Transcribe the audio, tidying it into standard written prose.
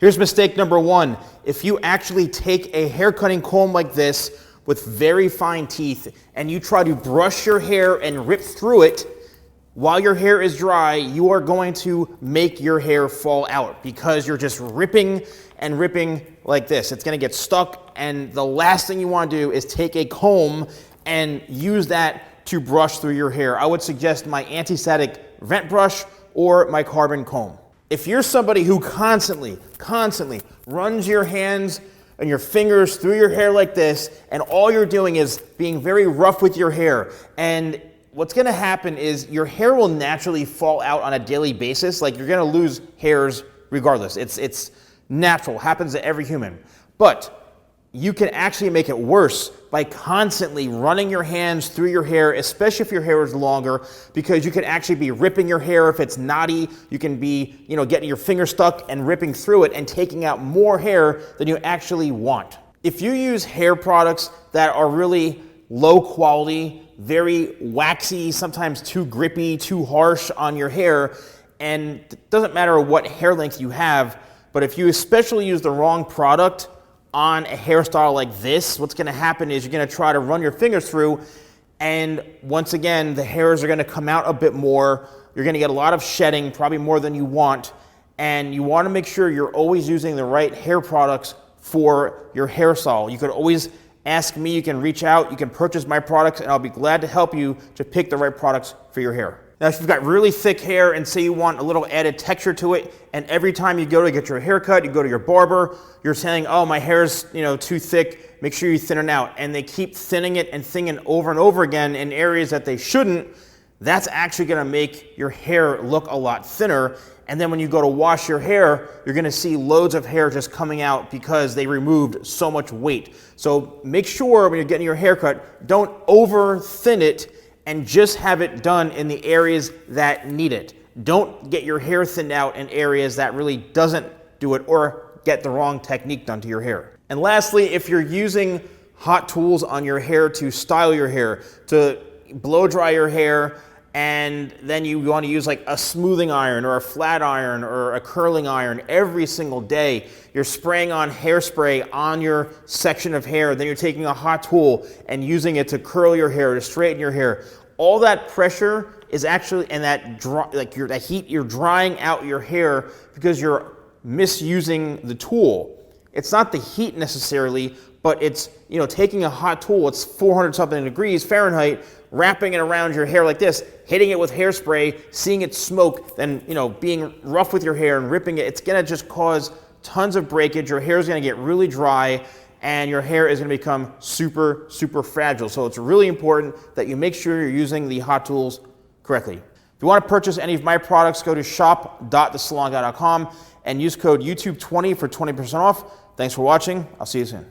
Here's mistake number one. If you actually take a hair cutting comb like this with very fine teeth and you try to brush your hair and rip through it while your hair is dry, you are going to make your hair fall out because you're just ripping and ripping like this. It's going to get stuck, and the last thing you want to do is take a comb and use that to brush through your hair. I would suggest my anti-static vent brush or my carbon comb. If you're somebody who constantly runs your hands and your fingers through your hair like this, and all you're doing is being very rough with your hair, and what's gonna happen is your hair will naturally fall out on a daily basis. Like, you're gonna lose hairs regardless. It's natural, happens to every human. But you can actually make it worse by constantly running your hands through your hair, especially if your hair is longer, because you can actually be ripping your hair if it's knotty. You can be, getting your finger stuck and ripping through it and taking out more hair than you actually want. If you use hair products that are really low quality, very waxy, sometimes too grippy, too harsh on your hair, and it doesn't matter what hair length you have, but if you especially use the wrong product on a hairstyle like this, what's going to happen is you're going to try to run your fingers through, and once again, the hairs are going to come out a bit more. You're going to get a lot of shedding, probably more than you want, and you want to make sure you're always using the right hair products for your hairstyle. You could always ask me, you can reach out, you can purchase my products, and I'll be glad to help you to pick the right products for your hair. Now, if you've got really thick hair and say you want a little added texture to it, and every time you go to get your hair cut, you go to your barber, you're saying, oh, my hair's too thick, make sure you thin it out. And they keep thinning it and thinning it over and over again in areas that they shouldn't. That's actually gonna make your hair look a lot thinner. And then when you go to wash your hair, you're gonna see loads of hair just coming out because they removed so much weight. So make sure when you're getting your hair cut, don't over thin it, and just have it done in the areas that need it. Don't get your hair thinned out in areas that really doesn't do it, or get the wrong technique done to your hair. And lastly, if you're using hot tools on your hair to style your hair, to blow dry your hair, and then you want to use like a smoothing iron or a flat iron or a curling iron every single day, you're spraying on hairspray on your section of hair, then you're taking a hot tool and using it to curl your hair, to straighten your hair. All that pressure is actually, and that heat, you're drying out your hair because you're misusing the tool. It's not the heat necessarily, but it's taking a hot tool, it's 400 something degrees Fahrenheit, wrapping it around your hair like this, hitting it with hairspray, seeing it smoke, then being rough with your hair and ripping it. It's gonna just cause tons of breakage. Your hair is gonna get really dry, and your hair is gonna become super, super fragile. So it's really important that you make sure you're using the hot tools correctly. If you want to purchase any of my products, go to shop.thesalonguy.com and use code YouTube20 for 20% off. Thanks for watching. I'll see you soon.